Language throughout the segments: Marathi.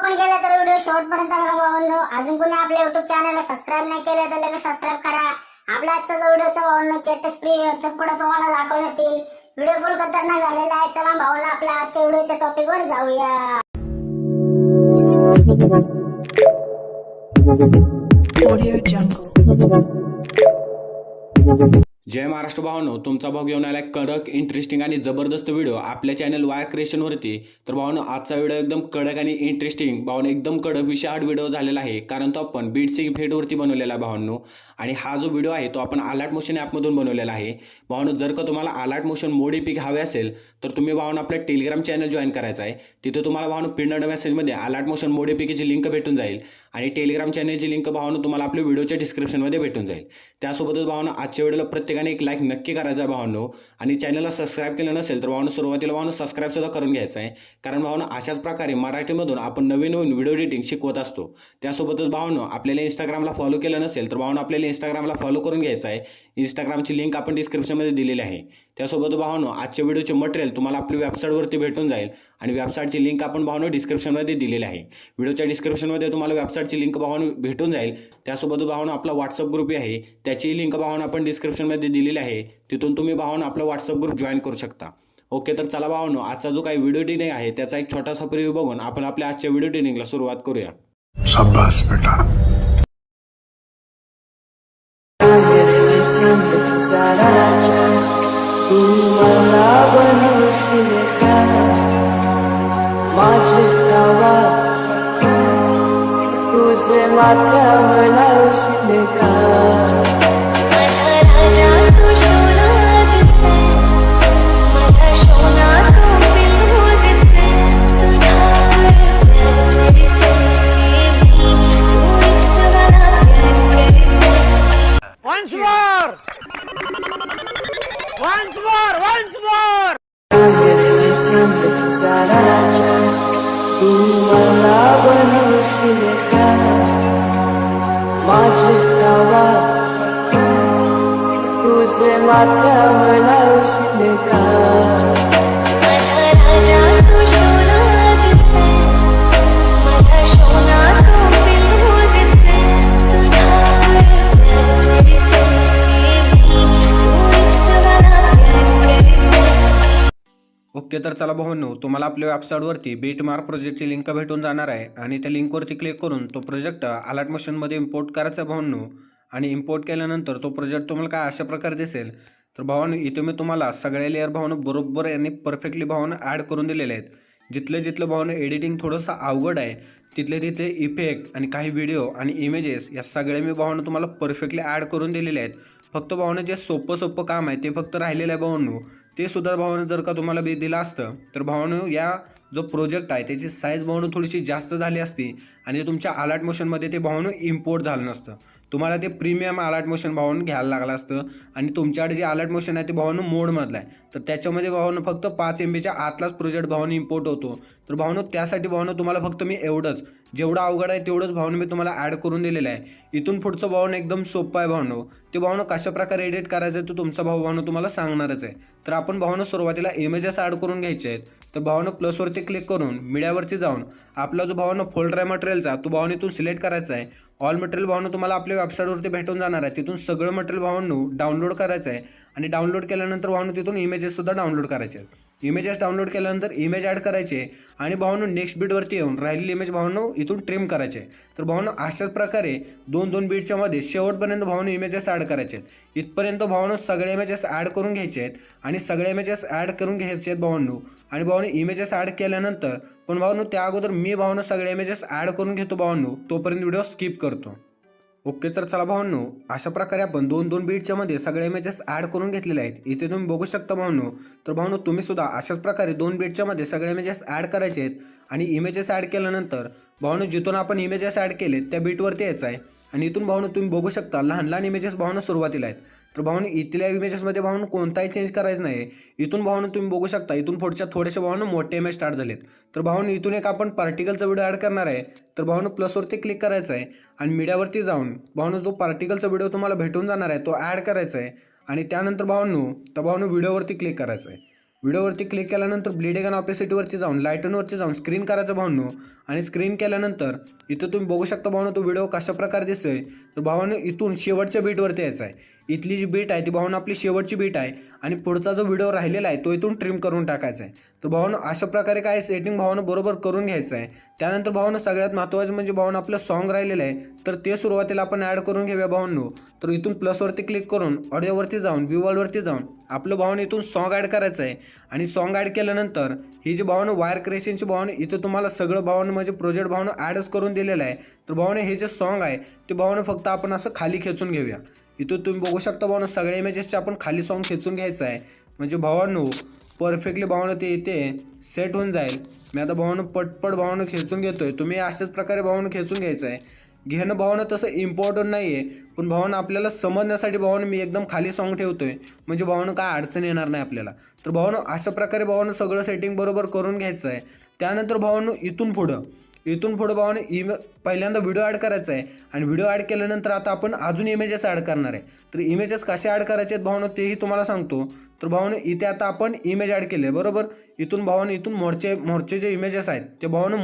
आपण गेला तर व्हिडिओ शेवटपर्यंत बघा भावांनो। अजून कोणी आपल्या YouTube चॅनलला सबस्क्राइब नाही केलं तर लगेच सबस्क्राइब करा। आपला आजचा जो व्हिडिओचा भावांनो चेटस फ्री पुढे तुम्हाला दाखवण्यात येईल। व्हिडिओ फुल खतरनाक झालेला आहे। चला भावांनो आपल्या आजच्या व्हिडिओच्या टॉपिक वर जाऊया। Audio Jungle। जय महाराष्ट्र भावांनो, तुमचा भाऊ घेऊन आला कडक इंटरेस्टिंग आणि जबरदस्त व्हिडिओ आपल्या चॅनल वायर क्रिएशन वरती। तर भावांनो आजचा व्हिडिओ एकदम कडक आणि इंटरेस्टिंग भावांनो एकदम कडक विषयाड व्हिडिओ झालेला आहे, कारण तो आपण बीट्स इफेक्ट वरती बनवलेला आहे भावांनो। आणि हा जो व्हिडिओ आहे तो आपण अलर्ट मोशन ॲप मधून बनवलेला आहे भावांनो। जर का तुम्हाला अलर्ट मोशन मोडीपिक हवे असेल तर तुम्ही भावांनो आपल्या टेलिग्राम चॅनल जॉइन करायचा आहे। तिथे तुम्हाला भावांनो पिनड मेसेजमध्ये अलर्ट मोशन मोडीपिकची लिंक भेटून जाईल आणि टेलिग्राम चॅनलची लिंक भावांनो तुम्हाला आपल्या व्हिडिओच्या डिस्क्रिप्शनमध्ये भेटून जाईल। त्यासोबतच भावांनो आजच्या व्हिडिओला प्रत्येकाने एक लाईक नक्की करायचा आहे भावांनो। आणि चॅनलला सबस्क्राइब केलं नसेल तर भावांनो सुरुवातीला भावांनो सबस्क्राइब सुद्धा करून घ्यायचं आहे, कारण भावांनो अशाच प्रकारे मराठीमधून आपण नवीन नवीन व्हिडिओ एडिटिंग शिकवत असतो। त्यासोबतच भावांनो आपल्याला इंस्टाग्रामला फॉलो केलं नसेल तर भावांनो आपल्याला इंस्टाग्रामला फॉलो करून घ्यायचं आहे। इंस्टाग्रामची लिंक आपण डिस्क्रिप्शनमध्ये दिलेली आहे। त्यासोबत भावांनो आजच्या व्हिडिओचे मटेरियल तुम्हाला आपल्या वेबसाईटवरती भेटून जाईल आणि वेबसाईटची लिंक आपण भावांनो डिस्क्रिप्शनमध्ये दिलेली आहे। व्हिडिओच्या डिस्क्रिप्शनमध्ये तुम्हाला वेबसाईटची लिंक भावांनो भेटून जाईल। त्यासोबत भावांनो आपला व्हॉट्सअप ग्रुप आहे त्याची लिंक भावांनो आपण डिस्क्रिप्शनमध्ये दिलेली आहे, तिथून तुम्ही भावांनो आपला व्हॉट्सअप ग्रुप जॉइन करू शकता। ओके, तर चला भावांनो आजचा जो काही व्हिडिओ एडिटिंग आहे त्याचा एक छोटासा प्रिव्ह्यू बघून आपण आपल्या आजच्या व्हिडिओ एडिटिंगला सुरुवात करूया। शाबाश बेटा। तुझे माथ्यावर लावशील का? तू मला बनवशील का? माझे आवाज तुझे माथ्यावर लावशील का? ओके, तर चला भावांनो तुम्हाला आपल्या वेबसाईटवरती बीटमार्क प्रोजेक्टची लिंक भेटून जाणार आहे आणि त्या लिंकवरती क्लिक करून तो प्रोजेक्ट अलर्ट मोशनमध्ये इम्पोर्ट करायचा आहे भावांनो। आणि इम्पोर्ट केल्यानंतर तो प्रोजेक्ट तुम्हाला काय अशा प्रकारे दिसेल। तर भावांनो इथे मी तुम्हाला सगळ्या लेअर भावांनो बरोबर यांनी परफेक्टली भावांनो ॲड करून दिलेले आहेत। जिथलं भावांनो एडिटिंग थोडंसं अवघड आहे तिथले इफेक्ट आणि काही व्हिडिओ आणि इमेजेस या सगळे मी भावांनो तुम्हाला परफेक्टली ॲड करून दिलेले आहेत। फक्त भावांनो जे सोपं काम आहे ते फक्त राहिलेलं आहे भावांनो, ते सुद्धा भावांनो जर का तुम्हाला दिलं असतं तर भावांनो या जो प्रोजेक्ट आहे त्याची साईज भावांनो थोडीशी जास्त झाली असती आणि तुमच्या अलर्ट मोशनमध्ये ते भावांनो इम्पोर्ट झालं नसतं। तुम्हाला ते प्रीमियम अलर्ट मोशन भावांनो घ्यायला लागलं असतं आणि तुमच्याकडे जे अलर्ट मोशन आहे ते भावांनो मोडमधलं आहे, तर त्याच्यामध्ये भावांनो फक्त 5 MB आतलाच प्रोजेक्ट भावांनो इम्पोर्ट होतो। तर भावांनो त्यासाठी भावांनो तुम्हाला फक्त मी एवढंच जेवढं अवघड आहे तेवढंच भावांनो मी तुम्हाला ॲड करून दिलेलं आहे। इथून पुढचं भावांनो एकदम सोपं आहे भावांनो। ते भावांनो कशा प्रकारे एडिट करायचं आहे तो तुमचा भाऊ भावांनो तुम्हाला सांगणारच आहे। तर आपण भावांनो सुरुवातीला इमेजेस ॲड करून घ्यायचे आहेत। तर भावांनो प्लसवरती क्लिक करून मीडियावरती जाऊन आपला जो भावांनो फोल्डर आहे मटेरियलचा तो भावांनो इथून सिलेक्ट करायचा आहे। ऑल मटेरियल भावांनो तुम्हाला आपल्या वेबसाईटवरती भेटून जाणार आहे, तिथून सगळं मटेरियल भावांनो डाउनलोड करायचं आहे। आणि डाउनलोड केल्यानंतर भावांनो तिथून इमेजेससुद्धा डाउनलोड करायचे आहेत। इमेजेस डाउनलोड केल्यानंतर इमेज ॲड करायचे आणि भावांनो नेक्स्ट बीटवरती येऊन राहिलेली इमेज भावांनो इथून ट्रिम करायचे। तर भावांनो अशाच प्रकारे 2-2 बीटच्या मध्ये शेवटपर्यंत भावांनो इमेजेस ॲड करायचे आहेत। इथपर्यंत भावांनो सगळे इमेजेस ॲड करून घ्यायचे आहेत आणि सगळे इमेजेस ॲड करून घ्यायचे आहेत भावांनो। आणि भावांनो इमेजेस ॲड केल्यानंतर पण भावांनो त्या अगोदर मी भावांनो सगळे इमेजेस ॲड करून घेतो भावांनो, तोपर्यंत व्हिडिओ स्किप करतो। ओके, तर चला भावांनो अशा प्रकारे आपण 2-2 बीटच्या मध्ये सगळे इमेजेस ॲड करून घेतलेले आहेत। इथे तुम्ही बघू शकता भावांनो। तर भावांनो तुम्ही सुद्धा अशाच प्रकारे 2 बीटच्या मध्ये सगळे इमेजेस ॲड करायचे आहेत आणि इमेजेस ॲड केल्यानंतर भावांनो जिथून आपण इमेजेस ॲड केले त्या बीटवरती यायचं आहे आणि इथून भावांनो तुम्ही बघू शकता लहान इमेजेस भावांनो सुरुवातीला आहेत। तर भावांनो इथल्या इमेजेसमध्ये भावांनो कोणताही चेंज करायचं नाही। इथून भावांनो तुम्ही बघू शकता इथून पुढच्या थोडेसे भावांनो मोठे इमेज स्टार्ट झालेत। तर भावांनो इथून एक आपण पार्टिकलचा व्हिडिओ ॲड करणार आहे। तर भावांनो प्लसवरती क्लिक करायचं आहे आणि मीडियावरती जाऊन भावांनो जो पार्टिकलचा व्हिडिओ तुम्हाला भेटून जाणार आहे तो ॲड करायचा आहे आणि त्यानंतर भावांनो व्हिडिओवरती क्लिक करायचं आहे। व्हिडिओवरती क्लिक केल्यानंतर ब्लीडिंग आणि ऑपेसिटीवरती जाऊन लाईटनवरती जाऊन स्क्रीन करायचं भावांनो. आणि स्क्रीन केल्यानंतर इथं तुम्ही बघू शकता भावांनो तो व्हिडिओ कशा प्रकारे दिसतोय. तर भावांनो इथून शेवटच्या बीटवरती यायचं आहे. इथली जी बीट आहे ती भावांनो आपली शेवटची बीट आहे आणि पुढचा जो व्हिडिओ राहिलेला आहे तो इथून ट्रिम करून टाकायचा आहे. तर भावांनो अशा प्रकारे काय सेटिंग भावांनो बरोबर करून घ्यायचं आहे. त्यानंतर भावांनो सगळ्यात महत्त्वाचं म्हणजे भावांनो आपलं सॉन्ग राहिलेलं आहे तर ते सुरुवातीला आपण ॲड करून घेऊया भावांनो. तर इथून प्लसवरती क्लिक करून ऑडिओवरती जाऊन व्ह्यूवरती जाऊन आपलं भावांनो इथून सॉन्ग ॲड करायचं आहे. आणि सॉन्ग ॲड केल्यानंतर ही जी भावांनो वायर क्रिएशनची भावांनो इथं तुम्हाला सगळं भावांनो म्हणजे प्रोजेक्ट भावांनो ॲडच करून दिलेलं आहे. तर भावांनो हे जे सॉन्ग आहे ते भावांनो फक्त आपण असं खाली खेचून घेऊया. इथं तुम्ही बघू शकता भावांनो सगळ्या इमेजेसचे आपण खाली सॉन्ग खेचून घ्यायचं आहे. म्हणजे भावांनो परफेक्टली भावांनो ते इथे सेट होऊन जाईल. मी आता भावांनो पटपट भावांनो खेचून घेतोय. तुम्ही अशाच प्रकारे भावांनो खेचून घ्यायचं आहे. घेणं भावांनो तसं इम्पॉर्टंट नाही आहे पण भावांनो आपल्याला समजण्यासाठी भावांनो मी एकदम खाली सॉन्ग ठेवतोय म्हणजे भावांनो काय अडचण येणार नाही आपल्याला. तर भावांनो अशा प्रकारे भावांनो सगळं सेटिंग बरोबर करून घ्यायचं आहे. त्यानंतर भावांनो इथून पुढं भावांनो पहिल्यांदा व्हिडिओ ॲड करायचा आहे. आणि व्हिडिओ ॲड केल्यानंतर आता आपण अजून इमेजेस ॲड करणार आहे. तर इमेजेस कसे ॲड करायचे आहेत भावांनो तेही तुम्हाला सांगतो. तर भावांनो इथे आता आपण इमेज ॲड केले बरोबर. इथून भावांनो इथून मोठे जे इमेजेस आहेत ते भावांनो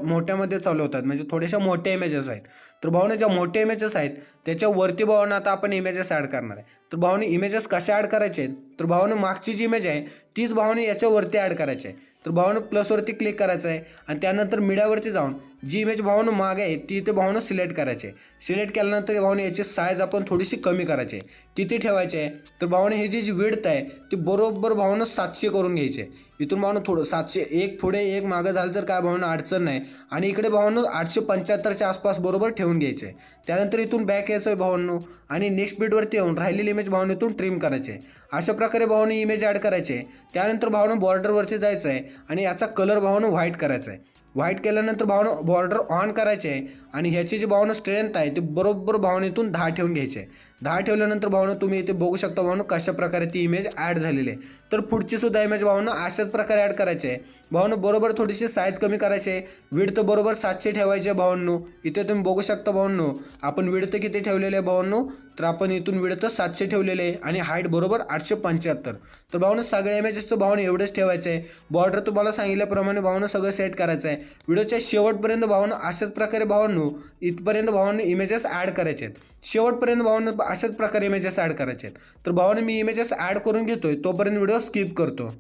मोठ्यामध्ये चालू होतात म्हणजे थोड्याशा मोठ्या इमेजेस आहेत. तर भावांनो ज्या मोठ्या इमेजेस आहेत त्याच्यावरती भावांनो आता आपण इमेजेस ॲड करणार आहे. तर भावांनो इमेजेस कशा ॲड करायचे आहेत तर भावांनो मागची जी इमेज आहे तीच भावांनो याच्यावरती ॲड करायची आहे. तर भावांनो प्लसवरती क्लिक करायचं आहे आणि त्यानंतर मीडियावरती जाऊन जी इमेज भावांनो मागे आहे ती इथे भावांनो सिलेक्ट करायची आहे. सिलेक्ट केल्यानंतर भावांनो याची साईज आपण थोडीशी कमी करायची आहे. किती ठेवायची आहे तर भावांनो ही जी विड्थ आहे ती बरोबर भावांनो 700 करून घ्यायची आहे. इथून भावांनो थोडं 700 एक पुढे एक मागं झालं तर काय भावांनो अडचण नाही. आणि इकडे भावांनो 875च्या आसपास बरोबर ठेवून घ्यायचे आहे. त्यानंतर इथून बॅक यायचं आहे भावांनो आणि नेक्स्ट बीटवरती येऊन राहिलेली इमेज भावांनो इथून ट्रिम करायचे आहे. अशा प्रकारे भावांनो इमेज ॲड करायचे आहे. त्यानंतर भावांनो बॉर्डरवरती जायचं आहे आणि याचा कलर भावांनो व्हाईट करायचा आहे. व्हाईट केल्यानंतर भावांनो बॉर्डर ऑन करायचे आहे आणि ह्याची जी भावांनो स्ट्रेंथ आहे ती बरोबर भावांनो इथून 10 ठेवून घ्यायची आहे. 10 ठेवल्यानंतर भावांनो तुम्ही इथे बघू शकता भावांनो कशा प्रकारे ती इमेज ॲड झालेली आहे. तर पुढची सुद्धा इमेज भावांनो अशाच प्रकारे ॲड करायची आहे. भावांनो बरोबर थोडीशी साईज कमी करायची आहे. विड्थ बरोबर 700 ठेवायची आहे भावांनो. इथे तुम्ही बघू शकता भावांनो आपण विड्थ किती ठेवलेले आहे भावांनो. तर आपण इथून विड्थ 700 ठेवलेले आहे आणि हाईट बरोबर 875. तर भावांनो सगळ्या इमेजेसचं भावांनो एवढंच ठेवायचं आहे. बॉर्डर तुम्हाला सांगितल्याप्रमाणे भावांनो सगळं सेट करायचं आहे. व्हिडिओच्या शेवटपर्यंत भावांनो अशाच प्रकारे भावांनो इथपर्यंत भावांनो इमेजेस ॲड करायचे आहेत. शेवटपर्यंत भावांनो अशाच प्रकारे इमेजेस ॲड करायचे आहेत. तर भावांनो मी इमेजेस ॲड करून घेतोय तोपर्यंत व्हिडिओ स्किप करतो.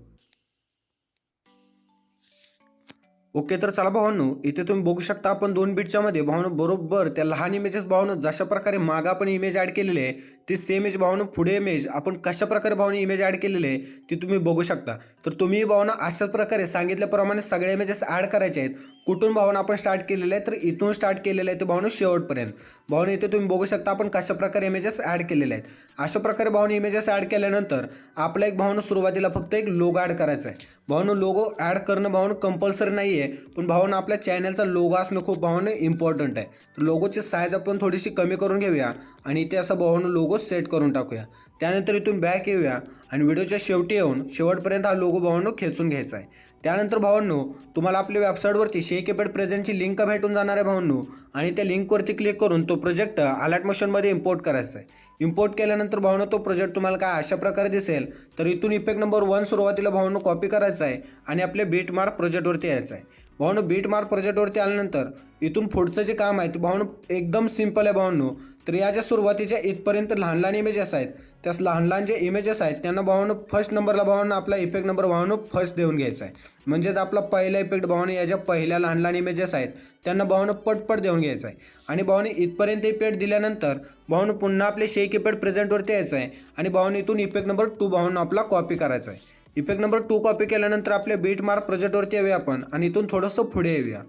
ओके तर चला भावांनो इथे तुम्ही बघू शकता आपण 2 बीटच्या मध्ये भावांनो बरोबर त्या लहान इमेजेस भावांनो जशा प्रकारे मागं आपण इमेज ॲड केलेले आहे ती सेम इमेज भावांनो पुढे इमेज आपण कशा प्रकारे भावांनो इमेज ॲड केलेले आहे ती तुम्ही बघू शकता. तर तुम्ही भावांनो अशाच प्रकारे सांगितल्याप्रमाणे सगळे इमेजेस ॲड करायचे आहेत. कुठून भावांनो आपण स्टार्ट केलेलं आहे तर इथून स्टार्ट केलेलं आहे ते भावांनो शेवटपर्यंत. भावांनो इथे तुम्ही बघू शकता आपण कशा प्रकारे इमेजेस ॲड केलेले आहेत. अशा प्रकारे भावांनो इमेजेस ॲड केल्यानंतर आपला एक भावांनो सुरुवातीला फक्त एक लोगो ॲड करायचा आहे. भावांनो लोगो ॲड करणं भावांनो कंपल्सरी नाही आहे पण भावांनो आपल्या चॅनलचा लोगो असणं खूप भावांनो इम्पॉर्टंट आहे. तर लोगोची साईज आपण थोडीशी कमी करून घेऊया आणि इथे असा भावांनो लोगो सेट करून टाकूया. त्यानंतर इथून बॅक येऊया आणि व्हिडिओच्या शेवटी येऊन शेवटपर्यंत हा लोगो भावांनो खेचून घ्यायचा आहे. त्यानंतर भावांनो तुम्हाला आपल्या वेबसाईटवरती शेकेपेड प्रेझेंटची लिंक भेटून जाणार आहे भावांनो आणि त्या लिंकवरती क्लिक करून तो प्रोजेक्ट अलाट मोशनमध्ये इम्पोर्ट करायचा आहे. इम्पोर्ट केल्यानंतर भावांनो तो प्रोजेक्ट तुम्हाला काय अशा प्रकारे दिसेल. तर इथून इफेक्ट नंबर 1 सुरुवातीला भावांनो कॉपी करायचा आहे आणि आपल्या बीटमार्क प्रोजेक्टवरती यायचं आहे. भावांनो बीटमार्क प्रोजेक्टवरती आल्यानंतर इथून पुढचं जे काम आहे ते भावांनो एकदम सिंपल आहे भावांनो. तर या ज्या सुरुवातीच्या इथपर्यंत लहान लहान इमेजेस आहेत त्यास लहान लहान जे इमेजेस आहेत त्यांना भावांनो फर्स्ट नंबरला भावांनो आपला इफेक्ट नंबर भावांनो फर्स्ट देऊन घ्यायचा आहे. म्हणजेच आपला पहिला इफेक्ट भावांनो या ज्या पहिल्या लहान लहान इमेजेस आहेत त्यांना भावांनो पटपट देऊन घ्यायचा आहे. आणि भावांनो इथपर्यंत इफेक्ट दिल्यानंतर भावांनो पुन्हा आपले शेक इफेक्ट प्रेझेंटवरती यायचं आहे आणि भावांनो इथून इफेक्ट नंबर 2 भावांनो आपला कॉपी करायचा आहे. इफेक्ट नंबर 2 कॉपी केल्यानंतर आपल्या बीटमार्क प्रोजेक्टवरती येऊया आपण आणि इथून थोडंसं पुढे येऊया.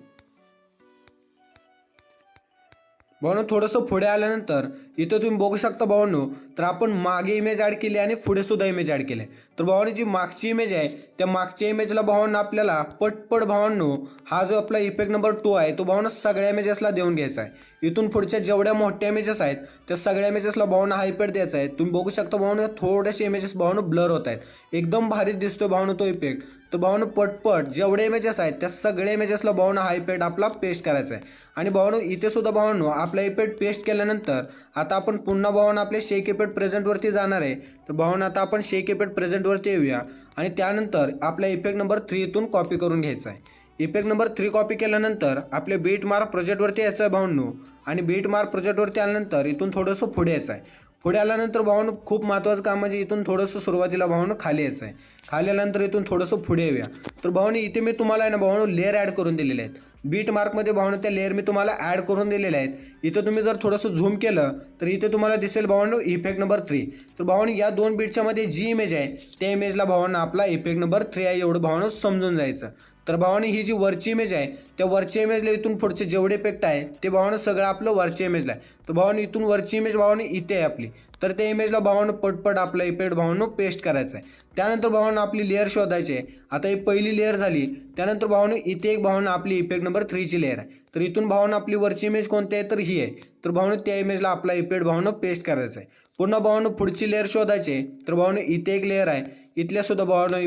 भावांनो थोडंसं पुढे आल्यानंतर इथं तुम्ही बघू शकता भावांनो तर आपण मागे इमेज ॲड केली आणि पुढे सुद्धा इमेज ॲड केले. तर भावांनो जी मागची इमेज आहे त्या मागच्या इमेजला भावांनो आपल्याला पटपट भावांनो हा जो आपला इफेक्ट नंबर 2 आहे तो भावांनो सगळ्या इमेजेसला देऊन घ्यायचा आहे. इथून पुढच्या जेवढ्या मोठ्या इमेजेस आहेत त्या सगळ्या इमेजेसला भावांनो हा इफेक्ट द्यायचा आहे. तुम्ही बघू शकता भावांनो थोडेसे इमेजेस भावांनो ब्लर होत आहेत. एकदम भारी दिसतोय भावांनो तो इफेक्ट. तर भावानं पटपट जेवढे इमेजेस आहेत त्या सगळे इमेजेसला भावानं हा इफेक्ट आपला पेस्ट करायचा आहे. आणि भावानं इथे सुद्धा भावानं आपला इफेक्ट पेस्ट केल्यानंतर आता आपण पुन्हा भावानं आपले शेक इफेक्ट प्रेझेंटवरती जाणार आहे. तर भावानं आता आपण शेक इफेक्ट प्रेझेंटवरती येऊया आणि त्यानंतर आपला इफेक्ट नंबर 3 इथून कॉपी करून घ्यायचा आहे. इफेक्ट नंबर 3 कॉपी केल्यानंतर आपले बीट मार्क प्रोजेक्टवरती यायचं आहे भावांनो. आणि बीट मार्क प्रोजेक्टवरती आल्यानंतर इथून थोडंसं पुढे यायचं आहे. पुढे आल्यानंतर भावानं खूप महत्त्वाचं काम म्हणजे इथून थोडंसं सुरुवातीला भावानं खाली यायचं आहे. खाली आल्यानंतर इथून थोडंसं पुढे येऊया. तर भावानं इथे मी तुम्हाला आहे ना भावानं लेअर ॲड करून दिलेले आहेत. बीट मार्कमध्ये भावानं त्या लेअर मी तुम्हाला ॲड करून दिलेले आहेत. इथं तुम्ही जर थोडंसं झूम केलं तर इथे तुम्हाला दिसेल भावानं इफेक्ट नंबर 3. तर भावानं या 2 बीटच्या मध्ये जी इमेज आहे त्या इमेजला भावानं आपला इफेक्ट नंबर 3 आहे एवढं भावानं समजून जायचं. तर भावानं ही जी वरची इमेज आहे त्या वरच्या इमेजला इथून पुढचे जेवढे इफेक्ट आहे ते भावानं सगळं आपलं वरच्या इमेजला आहे. तर भावानं इथून वरची इमेज भावानं इथे आहे आपली. तर त्या इमेजला भावानं पटपट आपला इफेक्ट भावानं पेस्ट करायचा आहे. त्यानंतर भावानं आपली लेअर शोधायची आहे. आता ही पहिली लेअर झाली. त्यानंतर भावानं इथे एक भावानं आपली इफेक्ट नंबर 3 ची लेअर आहे. तर इथून भावानं आपली वरची इमेज कोणती आहे तर ही आहे. तर भावानं त्या इमेजला आपला इफेक्ट भावानं पेस्ट करायचा आहे. पुन्हा भावानं पुढची लेअर शोधायची आहे. तर भावानं इथे एक लेअर आहे. इथल्या सुद्धा भावानं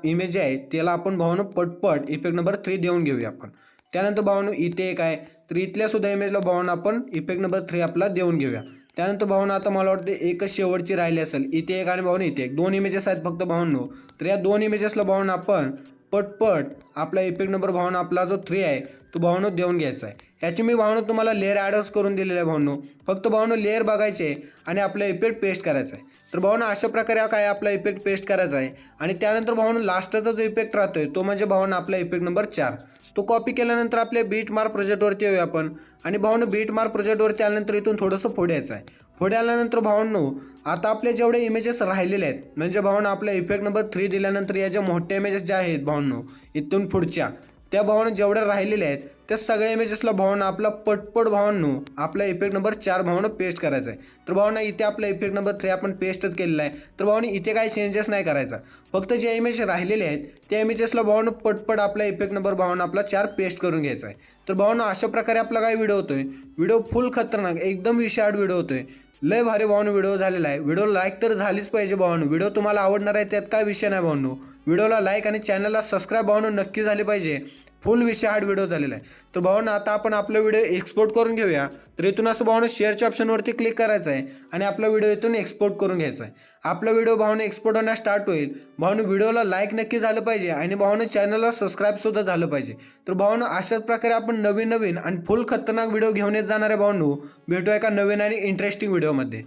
इमेज जे आहे त्याला आपण भावानं पटपट इफेक्ट नंबर 3 देऊन घेऊया आपण. त्यानंतर भावानं इथे एक आहे. तर इथल्या सुद्धा इमेजला भावानं आपण इफेक्ट नंबर 3 आपला देऊन घेऊया. त्यानंतर भावानं आता मला वाटते एकच शेवटची राहिली असेल. इथे एक आणि भावानं इथे एक 2 इमेजेस आहेत फक्त भावांनो. तर या 2 इमेजेसला भावानं आपण पटपट आपला इफेक्ट नंबर भावानं आपला जो 3 आहे तो भावानं देऊन घ्यायचा आहे. याची मी भावानं तुम्हाला लेअर ॲडच करून दिलेलं आहे भावांनो. फक्त भावानं लेअर बघायचे आणि आपला इफेक्ट पेस्ट करायचा आहे. तर भावानं अशा प्रकारे काय आपला इफेक्ट पेस्ट करायचा आहे. आणि त्यानंतर भावानं लास्टचा जो इफेक्ट राहतोय तो म्हणजे भावानं आपला इफेक्ट नंबर 4 तो कॉपी केल्यानंतर आपल्या बीट मार्क प्रोजेक्टवरती येऊया आपण. आणि भावानं बीट मार्क प्रोजेक्टवरती आल्यानंतर इथून थोडंसं पुढे यायचं आहे. पुढे आल्यानंतर भावांनो आता आपले जेवढे इमेजेस राहिलेले आहेत म्हणजे भावानं आपल्या इफेक्ट नंबर 3 दिल्यानंतर या ज्या मोठ्या इमेजेस ज्या आहेत भावांनो इथून पुढच्या त्या भावानं जेवढ्या राहिलेल्या आहेत त्या सगळ्या इमेजेसला भावानं आपला पटपट भावांनो आपला इफेक्ट नंबर 4 भावानं पेस्ट करायचा आहे. तर भावांना इथे आपला इफेक्ट नंबर 3 आपण पेस्टच केलेला आहे. तर भावांनी इथे काही चेंजेस नाही करायचा. फक्त जे इमेज राहिलेले आहेत त्या इमेजेसला भावानं पटपट आपला इफेक्ट नंबर भावानं आपला 4 पेस्ट करून घ्यायचा आहे. तर भावांनो अशा प्रकारे आपला काय व्हिडिओ होतोय. व्हिडिओ फुल खतरनाक एकदम विशाळ व्हिडिओ होतोय. लय भारी भावानं व्हिडिओ झालेला आहे. व्हिडिओ लाईक तर झालीच पाहिजे भावानं. व्हिडिओ तुम्हाला आवडणार आहे त्यात काय विषय नाही भावांनो. व्हिडिओला लाईक आणि चॅनलला सबस्क्राईब भावांनो नक्की झाले पाहिजे. फुल विशाळ व्हिडिओ झालेला आहे. तर भावांनो आता आपण आपला व्हिडिओ एक्सपोर्ट करून घेऊया. तर इथून असं भावांनो शेअरच्या ऑप्शनवरती क्लिक करायचं आहे आणि आपला व्हिडिओ इथून एक्सपोर्ट करून घ्यायचा आहे. आपला व्हिडिओ भावांनो एक्सपोर्ट होण्यास स्टार्ट होईल. भावांनो व्हिडिओला लाईक नक्की झालं पाहिजे आणि भावांनो चॅनलला सबस्क्राईब सुद्धा झालं पाहिजे. तर भावांनो अशाच प्रकारे आपण नवीन आणि फुल खतरनाक व्हिडिओ घेऊन येत जाणार आहे भावांनो. भेटूया एका नवीन आणि इंटरेस्टिंग व्हिडिओमध्ये.